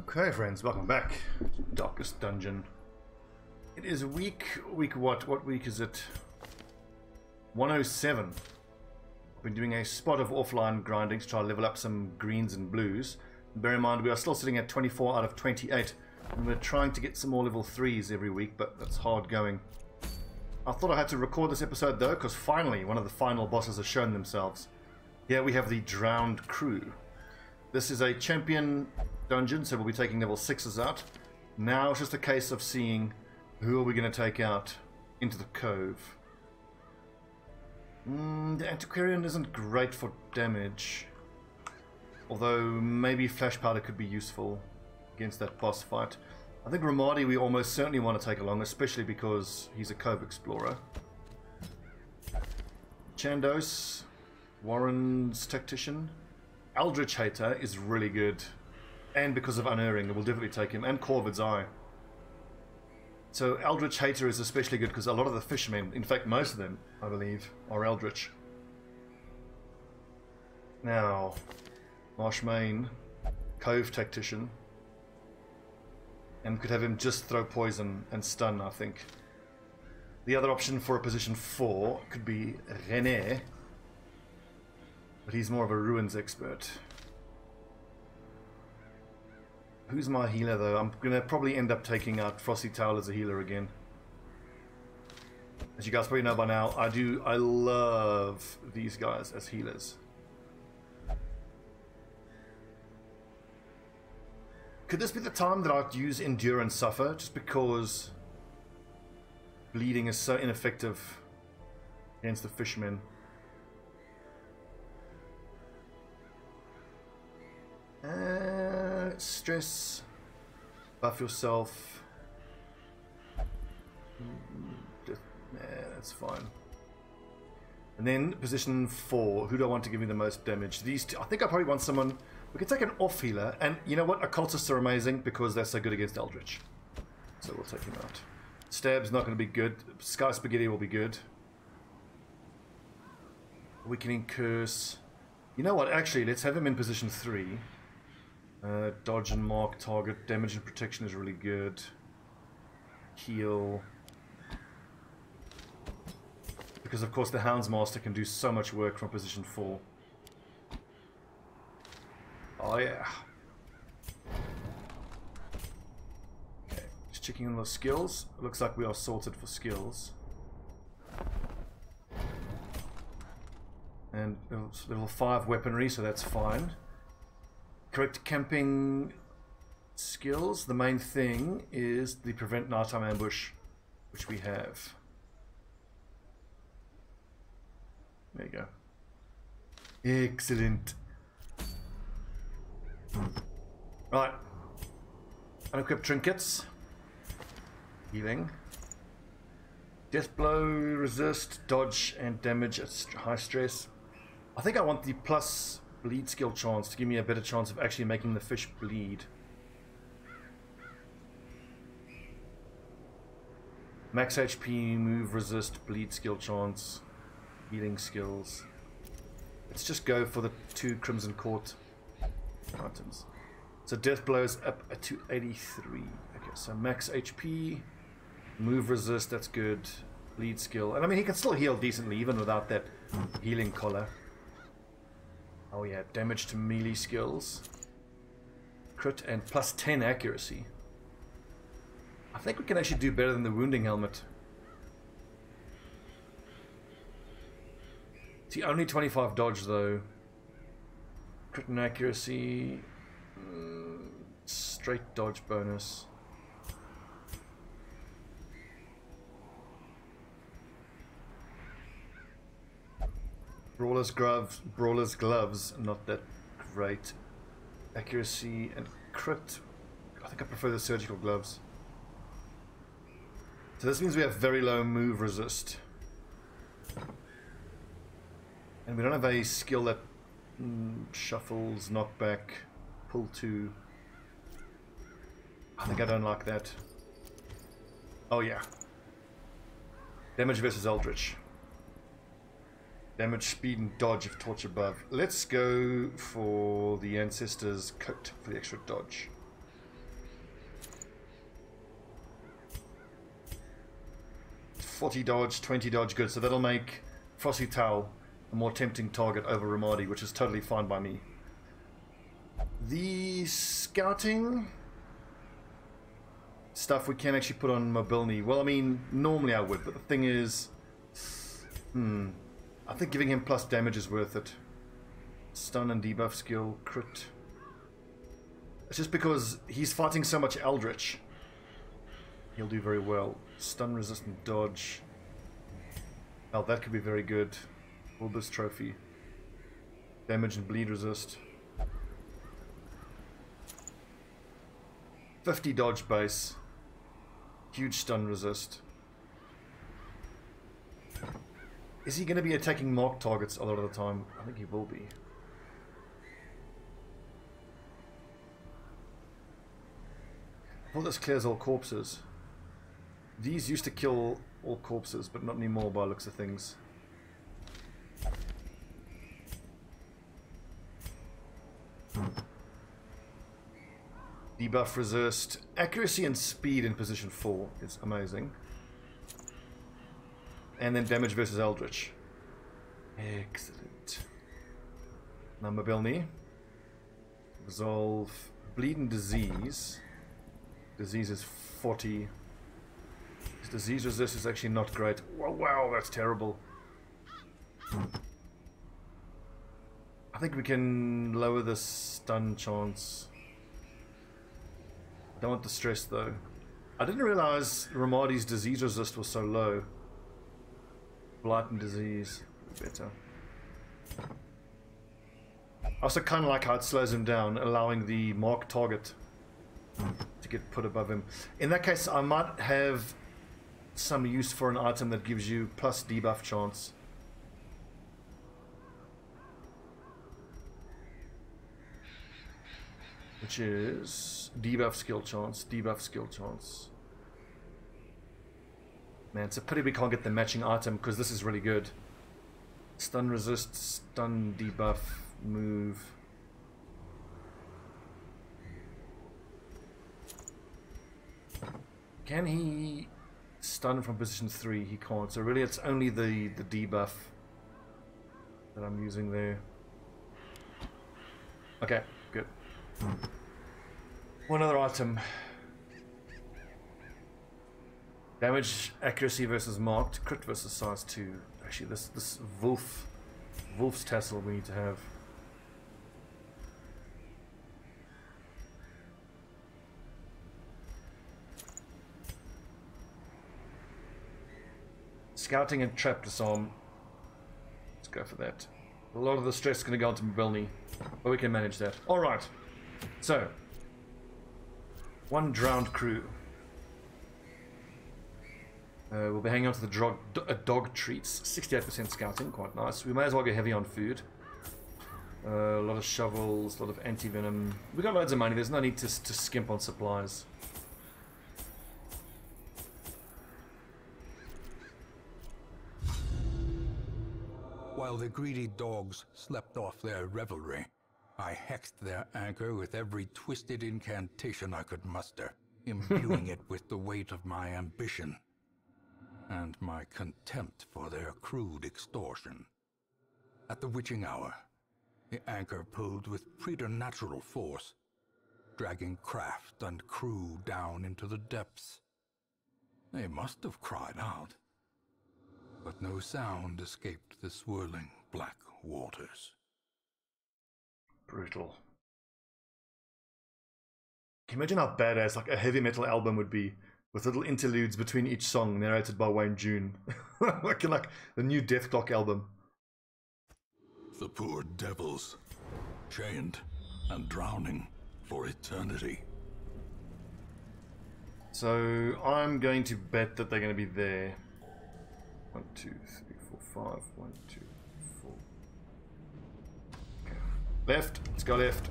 Okay, friends, welcome back to Darkest Dungeon. It is week what? What week is it? 107. I've been doing a spot of offline grinding to try to level up some greens and blues. And bear in mind, we are still sitting at 24 out of 28, and we're trying to get some more level 3s every week, but that's hard going. I thought I had to record this episode though, because finally one of the final bosses has shown themselves. Here we have the Drowned Crew. This is a champion dungeon, so we'll be taking level 6s out. Now it's just a case of seeing who are we going to take out into the cove. The Antiquarian isn't great for damage, although maybe Flash Powder could be useful against that boss fight. I think Ramadi we almost certainly want to take along, especially because he's a cove explorer. Chandos, Warren's Tactician. Eldritch Hater is really good, and because of Unerring, we'll definitely take him, and Corvid's Eye. So Eldritch Hater is especially good because a lot of the fishermen, in fact most of them, I believe, are Eldritch. Now, Marshmain, Cove Tactician, and we could have him just throw poison and stun, I think. The other option for a position 4 could be René, but he's more of a ruins expert. Who's my healer though? I'm gonna probably end up taking out Frosty Towel as a healer again. As you guys probably know by now, I love these guys as healers. Could this be the time that I'd use Endure and Suffer, just because bleeding is so ineffective against the fishermen? Stress, buff yourself. That's fine. And then position 4, who do I want to give me the most damage? These two. I think I probably want someone. We could take an off healer, and you know what? Occultists are amazing because they're so good against Eldritch. So we'll take him out. Stab's not going to be good. Sky Spaghetti will be good. Weakening Curse. You know what? Actually, let's have him in position 3. Dodge and mark target. Damage and protection is really good. Heal. Because of course the Houndsmaster can do so much work from position 4. Oh yeah. Okay, just checking on those skills. It looks like we are sorted for skills. And level 5 weaponry, so that's fine. Correct camping skills. The main thing is the prevent nighttime ambush, which we have. There you go. Excellent. Right. Unequip trinkets. Healing. Death blow, resist, dodge, and damage at high stress. I think I want the plus bleed skill chance to give me a better chance of actually making the fish bleed. Max HP, move, resist, bleed skill chance, healing skills. Let's just go for the 2 Crimson Court items. So death blows up to 83. Okay, so max HP, move, resist, that's good. Bleed skill, and I mean he can still heal decently even without that healing collar. Oh yeah, damage to melee skills. Crit and plus 10 accuracy. I think we can actually do better than the wounding helmet. See, only 25 dodge though. Crit and accuracy. Straight dodge bonus. Brawler's gloves, not that great. Accuracy and crit. I think I prefer the surgical gloves. So this means we have very low move resist. And we don't have a skill that shuffles, knockback, pull 2. I think I don't like that. Oh yeah. Damage versus Eldritch. Damage, speed, and dodge if torch above. Let's go for the Ancestor's coat for the extra dodge. 40 dodge, 20 dodge, good. So that'll make Frosty Towel a more tempting target over Ramadi, which is totally fine by me. The scouting stuff we can actually put on Mobilny. Well, I mean, normally I would, but the thing is, I think giving him plus damage is worth it. Stun and debuff skill, crit. It's just because he's fighting so much Eldritch. He'll do very well. Stun resistant dodge. Oh, that could be very good. Bulbous trophy. Damage and bleed resist. 50 dodge base. Huge stun resist. Is he going to be attacking marked targets a lot of the time? I think he will be. Well, this clears all corpses. These used to kill all corpses, but not anymore by the looks of things. Debuff resist. Accuracy and speed in position 4 is amazing. And then damage versus Eldritch. Excellent. Now Mobilny. Resolve. Bleed and disease. Disease is 40. His disease resist is actually not great. Wow, wow, that's terrible. I think we can lower the stun chance. I don't want the stress though. I didn't realize Ramadi's disease resist was so low. Blight and disease. Better. I also kind of like how it slows him down, allowing the marked target to get put above him. In that case, I might have some use for an item that gives you plus debuff chance. Which is debuff skill chance, debuff skill chance. Man, it's a pity we can't get the matching item because this is really good. Stun resist, stun debuff, move. Can he stun from position 3? He can't. So really it's only the debuff that I'm using there. Okay, good. One other item. Damage, accuracy versus marked, crit versus size 2. Actually, this Wolf's tassel we need to have. Scouting and trap disarm. Let's go for that. A lot of the stress is going to go onto Mobilny, but we can manage that. Alright, so one drowned crew. We'll be hanging on to the dog treats. 68% scouting, quite nice. We may as well go heavy on food. A lot of shovels, a lot of anti-venom. We got loads of money, there's no need to skimp on supplies. While the greedy dogs slept off their revelry, I hexed their anchor with every twisted incantation I could muster, imbuing it with the weight of my ambition and my contempt for their crude extortion. At the witching hour, the anchor pulled with preternatural force, dragging craft and crew down into the depths. They must have cried out, but no sound escaped the swirling black waters. Brutal. Can you imagine how badass like a heavy metal album would be, with little interludes between each song narrated by Wayne June? like the new Death Clock album. The poor devils, chained and drowning for eternity. So I'm going to bet that they're going to be there. 1, 2, 3, 4, 5. 1, 2, 4. Okay. Left. Let's go left.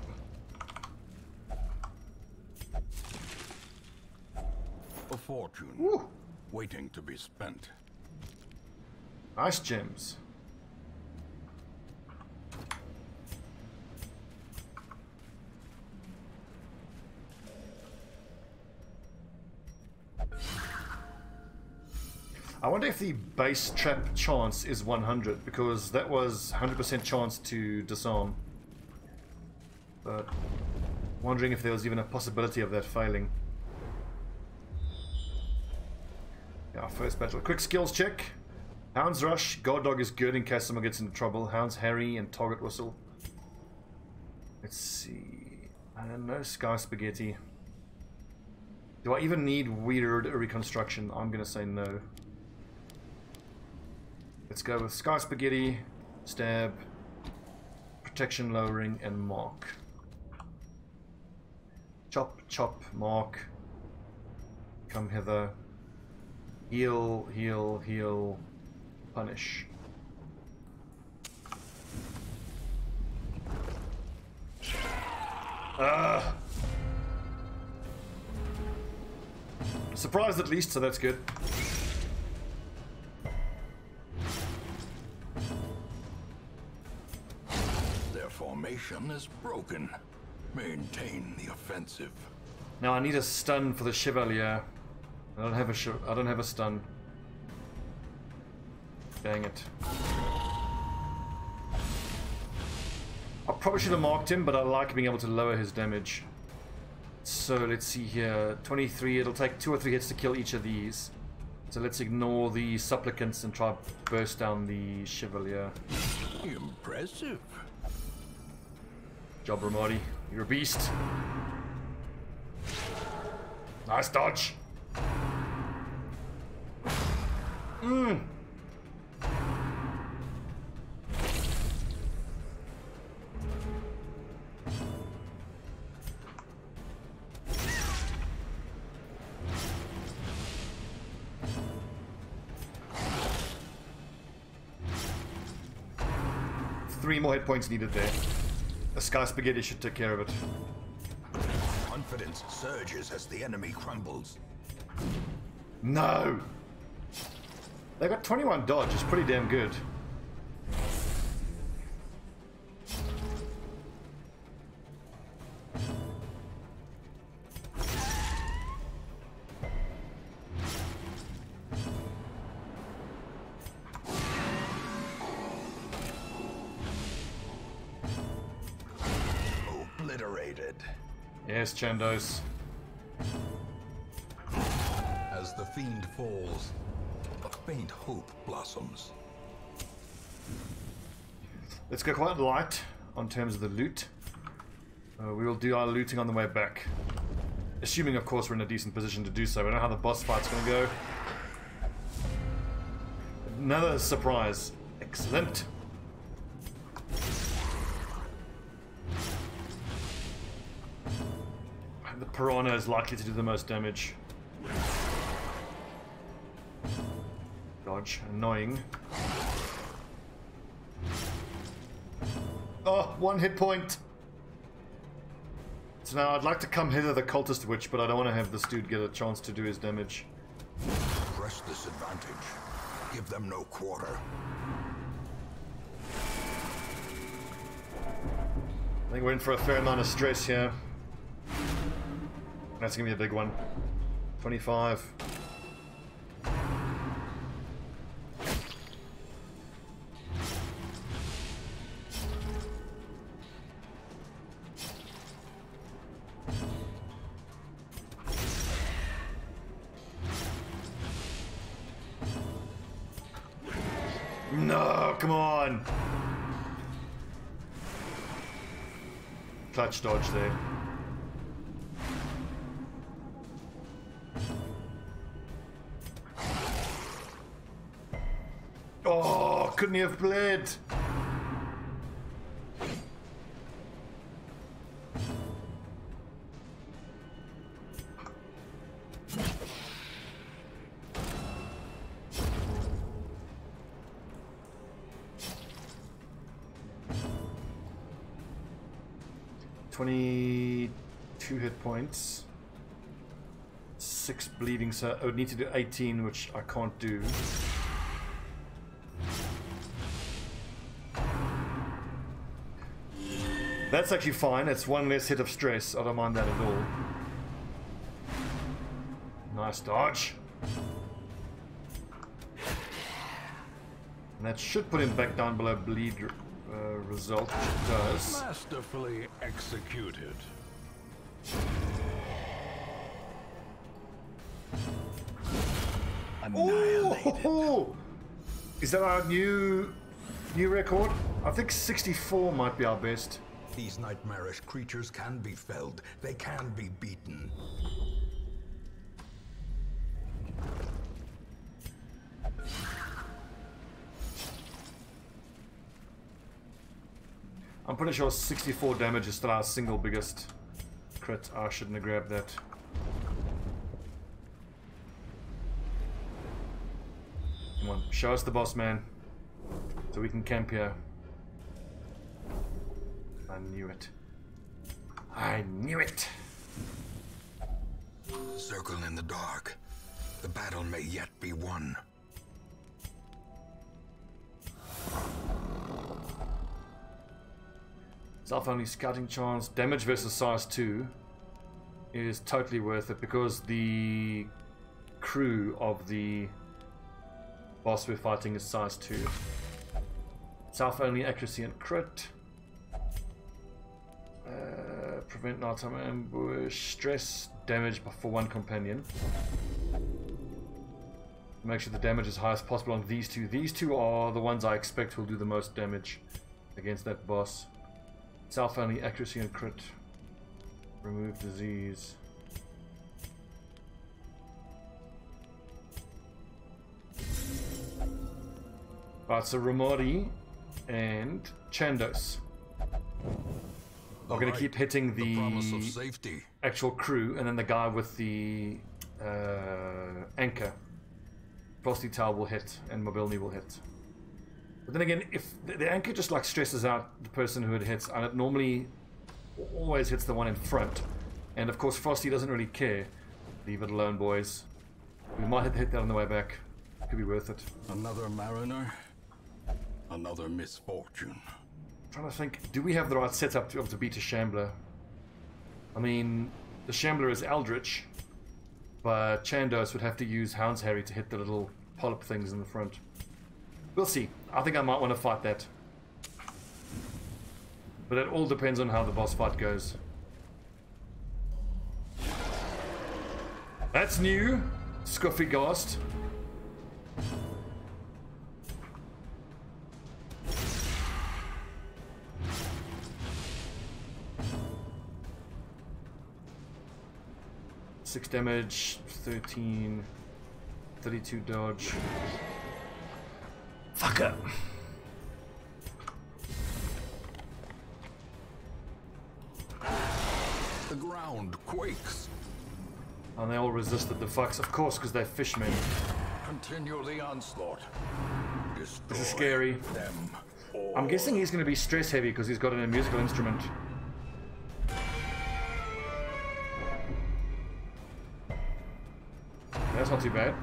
A fortune. Woo. Waiting to be spent. Nice gems. I wonder if the base trap chance is 100, because that was 100% chance to disarm. But wondering if there was even a possibility of that failing. Yeah, first battle. Quick skills check. Hound's Rush. Guard Dog is good in case someone gets into trouble. Hound's Harry and Target Whistle. Let's see. No Sky Spaghetti. Do I even need weird reconstruction? I'm gonna say no. Let's go with Sky Spaghetti, Stab, Protection Lowering, and Mark. Chop, chop, mark. Come hither. Heal, heal, heal. Punish. Surprised at least, so that's good. Their formation is broken. Maintain the offensive. Now I need a stun for the Chevalier. I don't have a stun. Dang it. I probably should have marked him, but I like being able to lower his damage. So let's see here. 23, it'll take 2 or 3 hits to kill each of these. So let's ignore the supplicants and try to burst down the Chevalier. Impressive. Job, Ramadi. You're a beast. Nice dodge. Mmm. Three more hit points needed there. The Sky Spaghetti should take care of it. Confidence surges as the enemy crumbles. No! They got 21 dodge, it's pretty damn good. Obliterated. Yes, Chandos. As the fiend falls, a faint hope blossoms. Let's go quite light on terms of the loot. We will do our looting on the way back. Assuming, of course, we're in a decent position to do so. I don't know how the boss fight's going to go. Another surprise. Excellent. The piranha is likely to do the most damage. Dodge. Annoying. Oh, 1 hit point. So now I'd like to come hither the cultist witch, but I don't want to have this dude get a chance to do his damage. Press this advantage. Give them no quarter. I think we're in for a fair amount of stress here. That's gonna be a big one. 25. No, come on. Clutch dodge there. Oh, couldn't he have bled? $22 hit points. 6 bleeding, so I would need to do 18, which I can't do. That's actually fine. It's 1 less hit of stress. I don't mind that at all. Nice dodge. And that should put him back down below bleed result, which it does. Masterfully executed. Annihilated. Oh, is that our new record? I think 64 might be our best. These nightmarish creatures can be felled. They can be beaten. I'm pretty sure 64 damage is still our single biggest crit. I shouldn't have grabbed that. Come on, show us the boss, man. So we can camp here. I knew it. I knew it! Circle in the dark. The battle may yet be won. Self-only scouting chance. Damage versus size 2 is totally worth it because the crew of the boss we're fighting is size 2. Self-only accuracy and crit. Prevent nighttime ambush. Stress damage for one companion. Make sure the damage is high as possible on these two. These two are the ones I expect will do the most damage against that boss. Self-only accuracy and crit. Remove disease. Right, so Ramadi and Chandos are going to keep hitting the promise of safety. Actual crew, and then the guy with the anchor. Frosty Tail will hit, and Mobilny will hit. But then again, if the anchor just like stresses out the person who it hits, and it normally always hits the one in front. And of course, Frosty doesn't really care. Leave it alone, boys. We might hit that on the way back. Could be worth it. Another mariner. Another misfortune. I'm trying to think, do we have the right setup to beat a Shambler? I mean, the Shambler is Eldritch, but Chandos would have to use Hound's Harry to hit the little polyp things in the front. We'll see. I think I might want to fight that. But it all depends on how the boss fight goes. That's new. Scuffy Ghost. Six damage, 13, 32 dodge. Fuck up. The ground quakes. And they all resisted the fucks, of course, because they're fishmen. Continue the onslaught. Destroy This is scary. them all. I'm guessing he's going to be stress heavy because he's got a musical instrument. That's not too bad.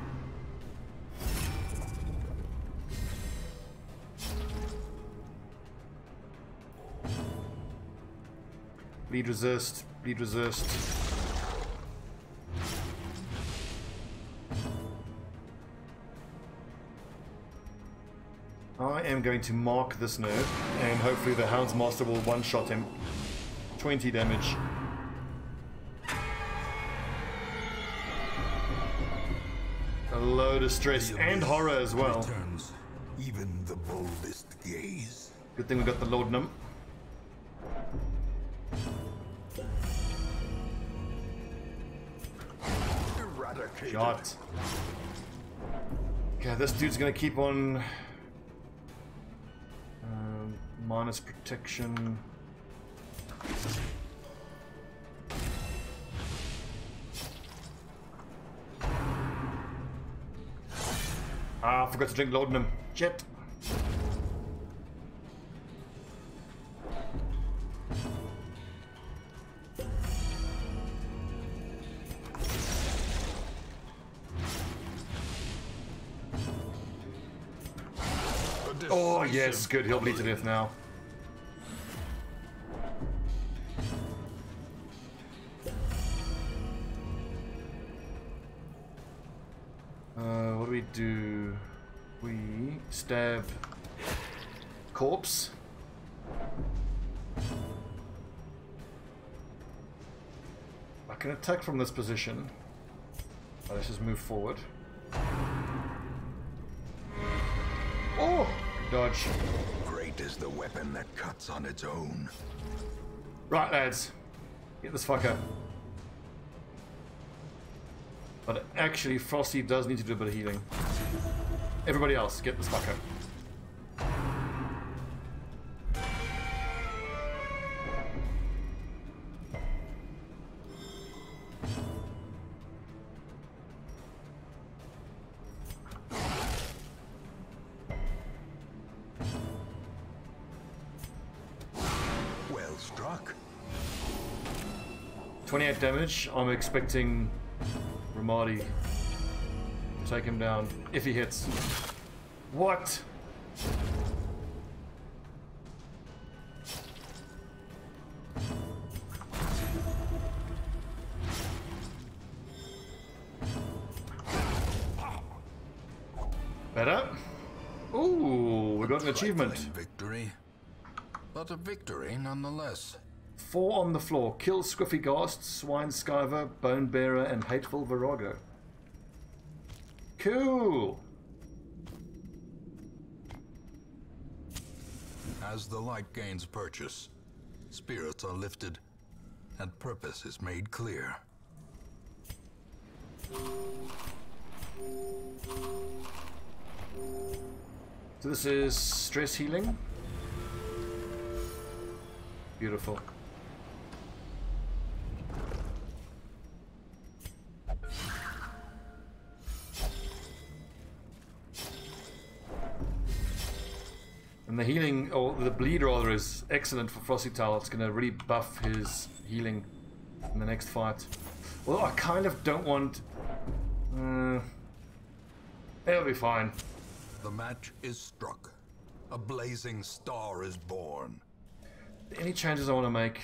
Bleed resist, bleed resist. I am going to mark this nerve, and hopefully the Houndsmaster will one-shot him. 20 damage. A load of stress and horror as well. Returns even the boldest gaze. Good thing we got the laudanum. Eradicated. Shot. Okay, this dude's gonna keep on minus protection. Ah, I forgot to drink laudanum. Shit. Oh yes, good. He'll bleed to death now. What do? We stab corpse. I can attack from this position. Let's just move forward. Oh! Dodge. Great is the weapon that cuts on its own. Right, lads. Get this fucker. But actually, Frosty does need to do a bit of healing. Everybody else, get this fucker. Well struck. 28 damage. I'm expecting Ramadi to take him down if he hits. What? Better? Ooh, we got an achievement. Victory, but a victory nonetheless. 4 on the floor. Kill Scruffy Ghast, Swine Skiver, Bone Bearer, and Hateful Virago. Cool! As the light gains purchase, spirits are lifted, and purpose is made clear. So this is stress healing. Beautiful. And the healing, or the bleed rather, is excellent for Frosty Tail. It's going to really buff his healing in the next fight. Well, I kind of don't want... it'll be fine. The match is struck. A blazing star is born. Any changes I want to make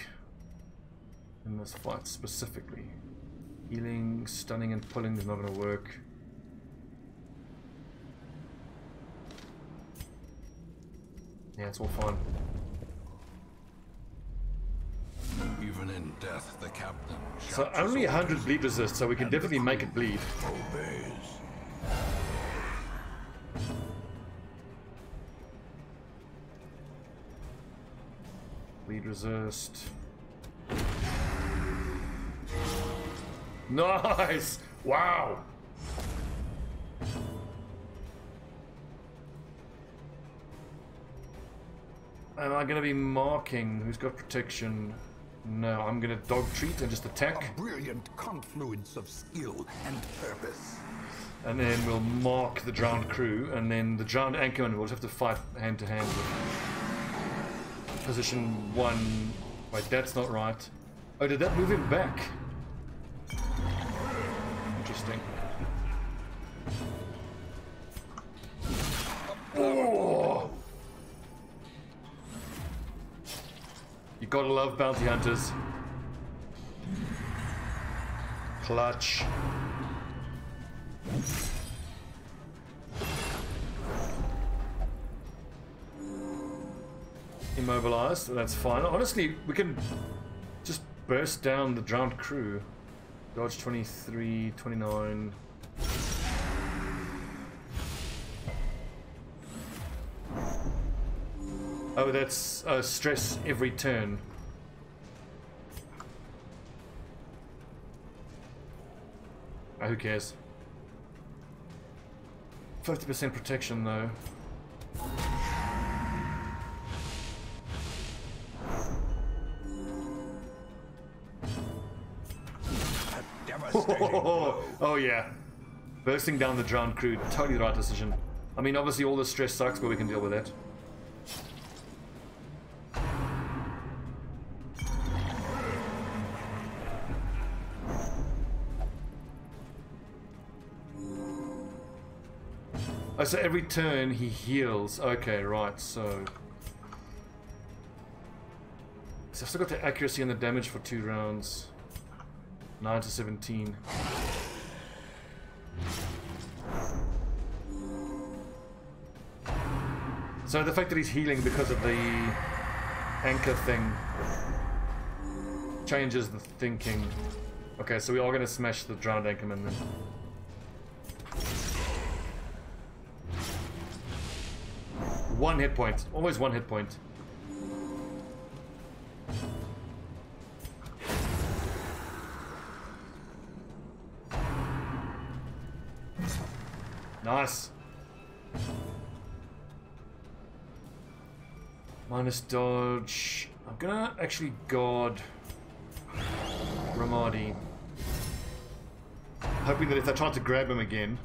in this fight specifically? Healing, stunning, and pulling is not going to work. Yeah, it's all fine. Even in death, the captain So only 100 bleed resist, so we can definitely make it bleed. obeys. Bleed resist. Nice! Wow! Am I going to be marking who's got protection? No, I'm going to dog treat and just attack. A brilliant confluence of skill and purpose. And then we'll mark the drowned crew, and then the drowned anchorman will just have to fight hand to hand with position 1. Wait, that's not right. Oh, did that move him back? Interesting. Oh! You gotta love bounty hunters. Clutch. Immobilized, that's fine. Honestly, we can just burst down the drowned crew. Dodge 23, 29. Oh, that's stress every turn. Oh, who cares? 50% protection though. Oh yeah. Bursting down the drowned crew, totally the right decision. I mean, obviously all the stress sucks, but we can deal with that. Oh, so every turn he heals. Okay, right, so... So I've still got the accuracy and the damage for 2 rounds. 9 to 17. So the fact that he's healing because of the anchor thing changes the thinking. Okay, so we are going to smash the drowned anchorman then. One hit point. Always one hit point. Nice. Minus dodge. I'm gonna actually guard Ramadi. Hoping that if I try to grab him again,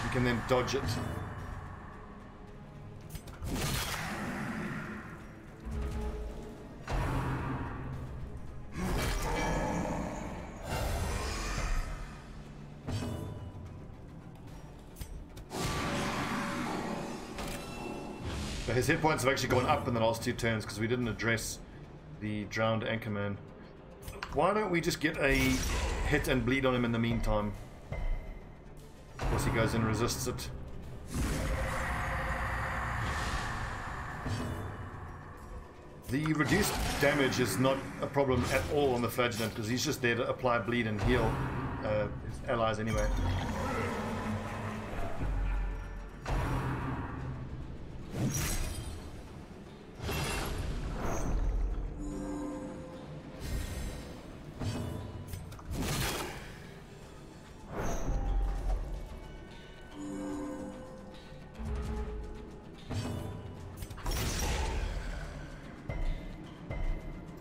you can then dodge it. But his hit points have actually gone up in the last 2 turns because we didn't address the drowned anchorman. Why don't we just get a hit and bleed on him in the meantime? Of course he goes and resists it. The reduced damage is not a problem at all on the flagellant because he's just there to apply bleed and heal his allies anyway.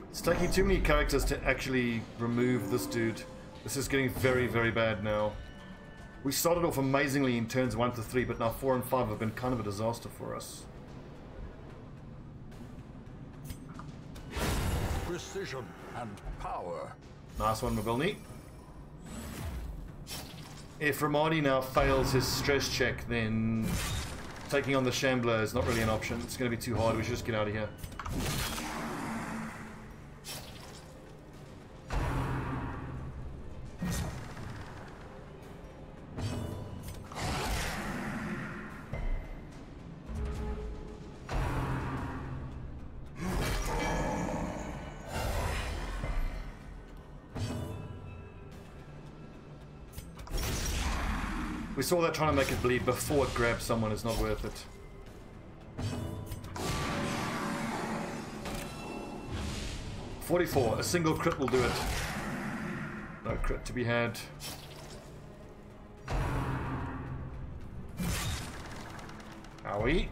It's taking too many characters to actually remove this dude. This is getting very, very bad now. We started off amazingly in turns 1 to 3, but now 4 and 5 have been kind of a disaster for us. Precision and power. Nice one, Mobilny. If Ramadi now fails his stress check, then taking on the Shambler is not really an option. It's going to be too hard. We should just get out of here. We saw that trying to make it bleed before it grabs someone is not worth it. $44. A single crit will do it. No crit to be had. Owie.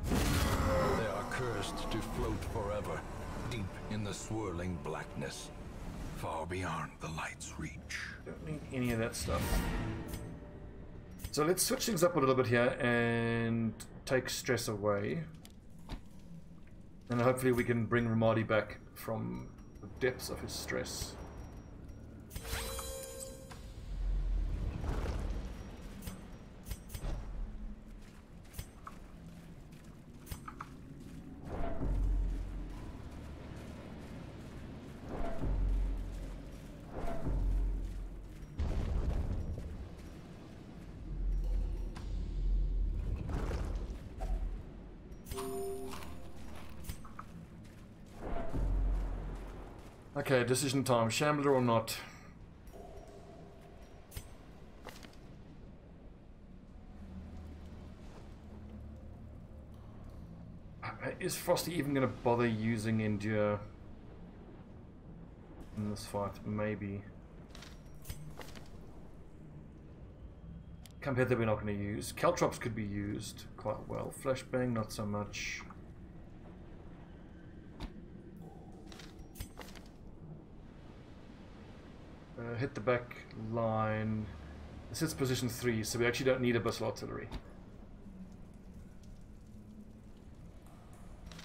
They are cursed to float forever, deep in the swirling blackness, far beyond the light's reach. Don't need any of that stuff. So let's switch things up a little bit here and take stress away. And hopefully we can bring Ramadi back from the depths of his stress. Okay, decision time. Shambler or not? Is Frosty even going to bother using Endure in this fight? Maybe. Compared that we're not going to use. Caltrops could be used quite well. Flashbang, not so much. Hit the back line. This is position 3, so we actually don't need abyssal artillery.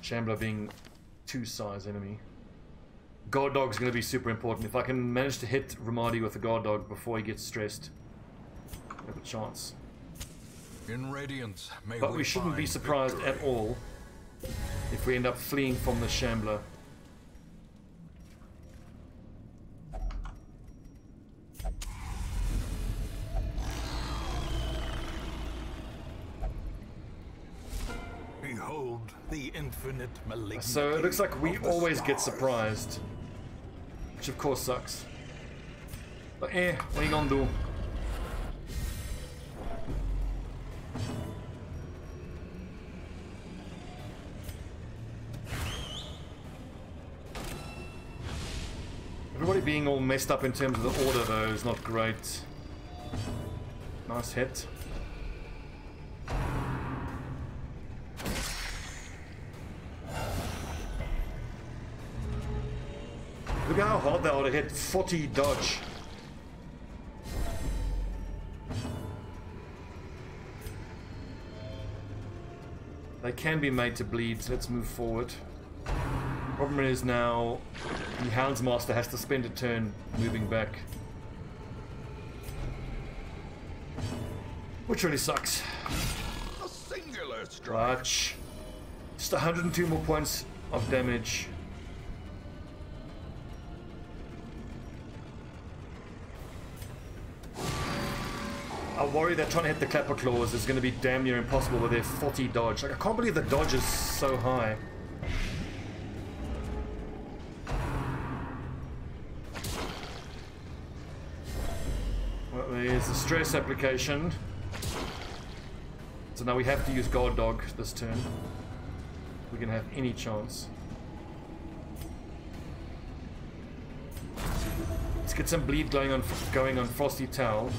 Shambler being 2 size enemy. Guard dog's going to be super important. If I can manage to hit Ramadi with the guard dog before he gets stressed, we have a chance. In Radiance, but we shouldn't be surprised at all if we end up fleeing from the Shambler. the infinite malignity. So it looks like we always get surprised, which of course sucks. But what are you gonna do? Everybody being all messed up in terms of the order though is not great. Nice hit. Look how hard they ought to hit. 40 dodge. They can be made to bleed, so let's move forward. Problem is now the Houndsmaster has to spend a turn moving back, which really sucks. A singular strike. Right. Just 102 more points of damage. I worry that trying to hit the clapper claws is going to be damn near impossible with their 40 dodge. Like, I can't believe the dodge is so high. Well, there's the stress application. So now we have to use guard dog this turn. If we can have any chance. Let's get some bleed going on Frosty Towel.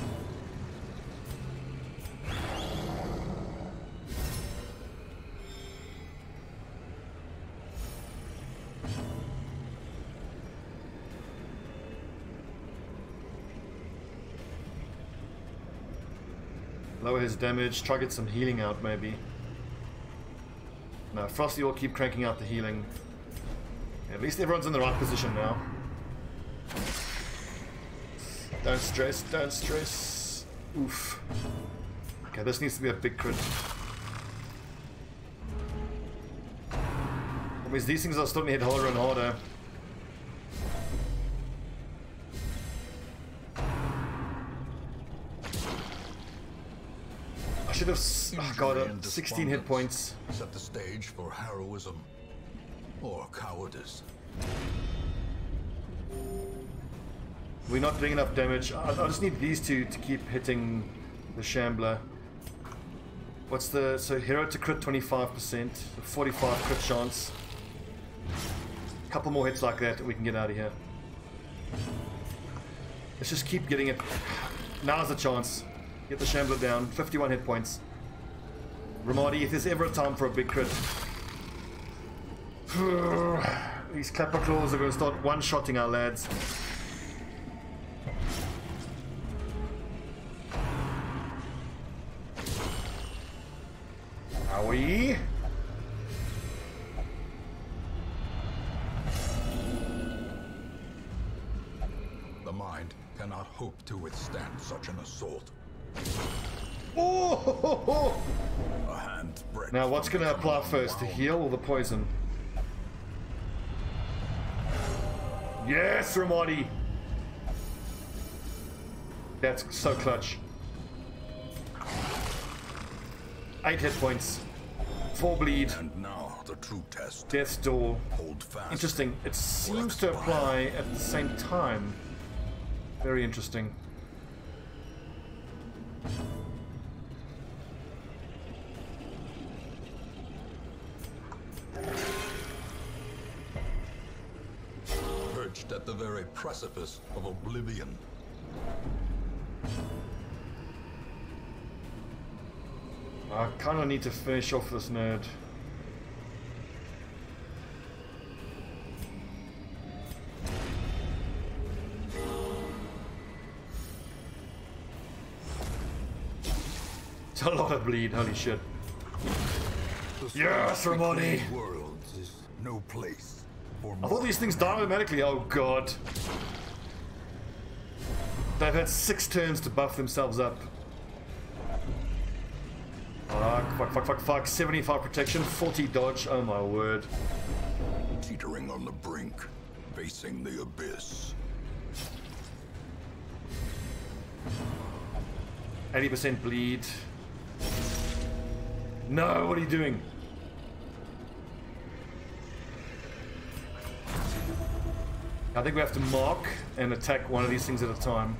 Lower his damage, try to get some healing out maybe. No, Frosty will keep cranking out the healing. At least everyone's in the right position now. Don't stress, don't stress. Oof. Okay, this needs to be a big crit. Because these things are starting to hit harder and harder. I should have got 16 hit points. Set the stage for heroism or cowardice. We're not doing enough damage. I just need these two to keep hitting the Shambler. What's the... so hero to crit 25%, 45 crit chance. A couple more hits like that and we can get out of here. Let's just keep getting it. Now's the chance. Get the Shambler down. 51 hit points. Ramadi, if there's ever a time for a big crit. These clapper claws are going to start one-shotting our lads. Owie. The mind cannot hope to withstand such an assault. Oh! A handbreadth. Now what's going to apply first, the heal or the poison? Yes, Ramadi! That's so clutch. 8 hit points. 4 bleed. And now the true test. Death's Door. Hold fast. Interesting. It seems to apply at the same time. Very interesting. Perched at the very precipice of oblivion. I kind of need to finish off this nerd. It's a lot of bleed, holy shit. Yes, Ramadi! Worlds is no place for I thought these things die automatically, oh god. They've had 6 turns to buff themselves up. Fuck. 75 protection, 40 dodge, oh my word. teetering on the brink, facing the abyss. 80% bleed. No, what are you doing? I think we have to mark and attack one of these things at a time.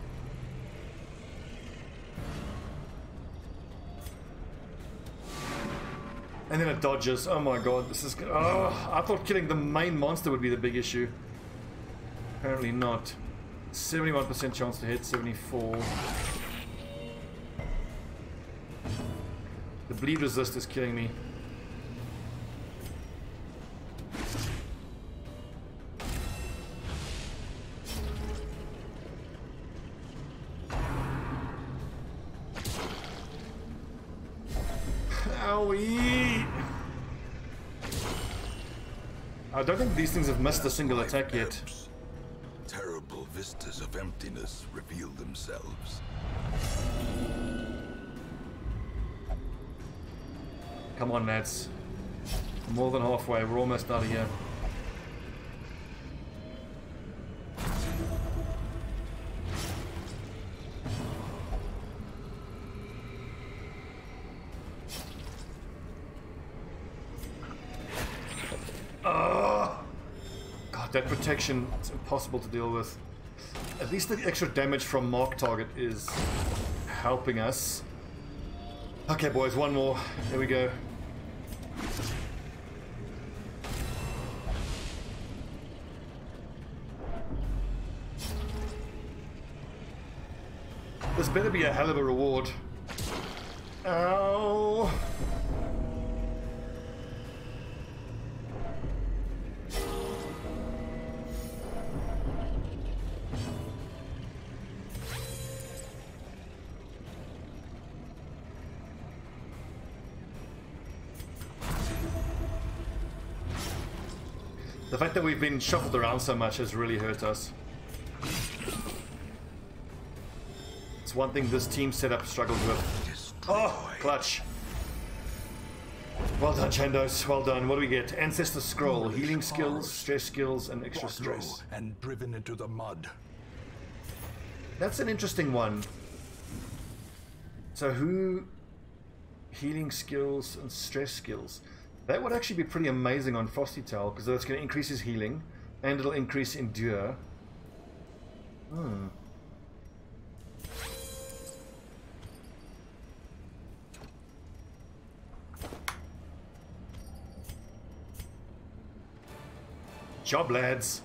And then it dodges. Oh my god, this is good. Oh, I thought killing the main monster would be the big issue. Apparently not. 71% chance to hit, 74. The bleed resist is killing me. Owie! I don't think these things have missed a single attack yet. Terrible vistas of emptiness reveal themselves. Come on, lads. More than halfway. We're almost out of here. That protection is impossible to deal with. At least the extra damage from mark target is helping us. Okay, boys, one more. Here we go. This better be a hell of a reward. Ow! The fact that we've been shuffled around so much has really hurt us. It's one thing this team setup struggles with. Oh, clutch. Well done, Chandos. Well done. What do we get? Ancestor Scroll, healing skills, stress skills, and extra stress. And driven into the mud. That's an interesting one. So who... Healing skills and stress skills. That would actually be pretty amazing on Frosty Tail, because that's going to increase his healing, and it'll increase Endure. Job, lads.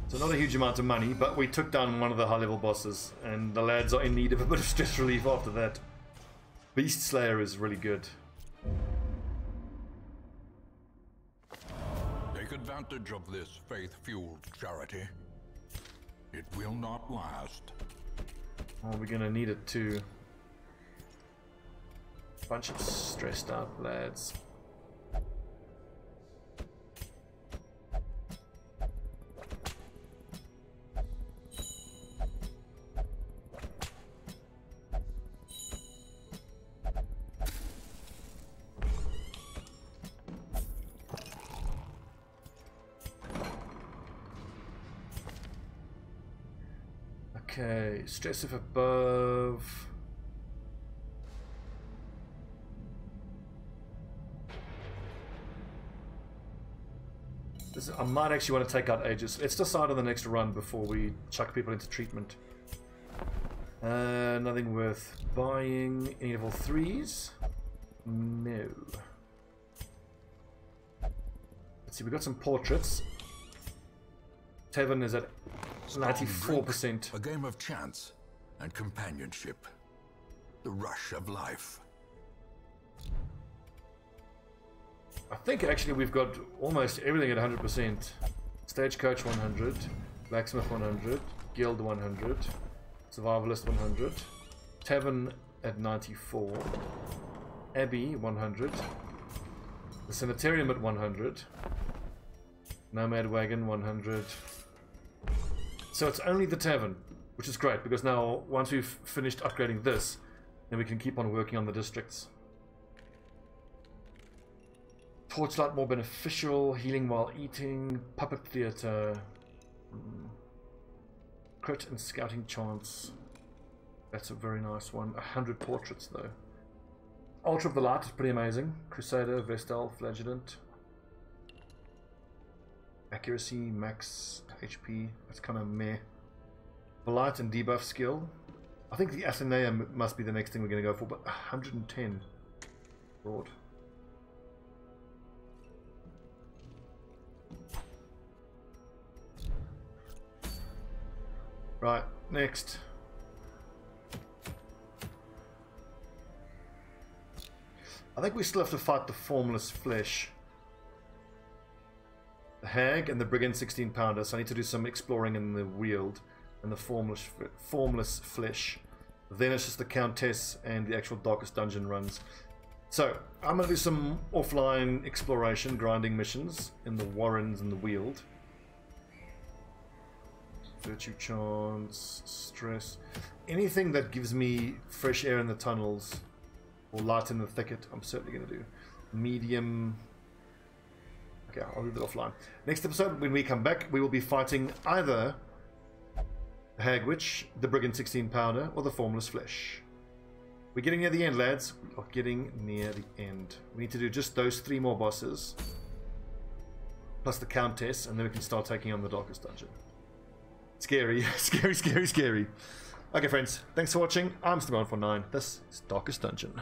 So not a huge amount of money, but we took down one of the high-level bosses, and the lads are in need of a bit of stress relief after that. Beast Slayer is really good. Take advantage of this faith-fueled charity. It will not last. Oh, we're gonna need it too. Bunch of stressed out lads. Okay, stress if above. I might actually want to take out Aegis. Let's decide on the next run before we chuck people into treatment. Nothing worth buying. Any level 3s? No. Let's see, we got some portraits. Tevin is at 94%. A game of chance and companionship. The rush of life. I think actually we've got almost everything at 100%. Stagecoach 100, Blacksmith 100, Guild 100, Survivalist 100, Tavern at 94, Abbey 100, the Sanitarium at 100, Nomad Wagon 100. So it's only the Tavern, which is great because now once we've finished upgrading this, then we can keep on working on the districts. Torchlight more beneficial, healing while eating, puppet theater, crit and scouting chance. That's a very nice one. 100 portraits though. Altar of the Light is pretty amazing. Crusader, Vestal, Flagellant. Accuracy, max HP. That's kind of meh. Blight and debuff skill. I think the Athenaea must be the next thing we're going to go for, but 110. Broad. Right, next. I think we still have to fight the formless flesh. The hag and the brigand 16 pounder, so I need to do some exploring in the Weald and the formless flesh. Then it's just the countess and the actual darkest dungeon runs. So I'm going to do some offline exploration, grinding missions in the warrens and the Weald. Virtue chance, stress, anything that gives me fresh air in the tunnels or light in the thicket, I'm certainly going to do. Medium. Okay, I'll leave it offline. Next episode, when we come back, we will be fighting either the Hag Witch, the Brigand 16 Pounder, or the Formless Flesh. We're getting near the end, lads. We are getting near the end. We need to do just those 3 more bosses, plus the Countess, and then we can start taking on the Darkest Dungeon. Scary, scary, scary, scary. Okay, friends, thanks for watching. I'm Stobbie9. This is Darkest Dungeon.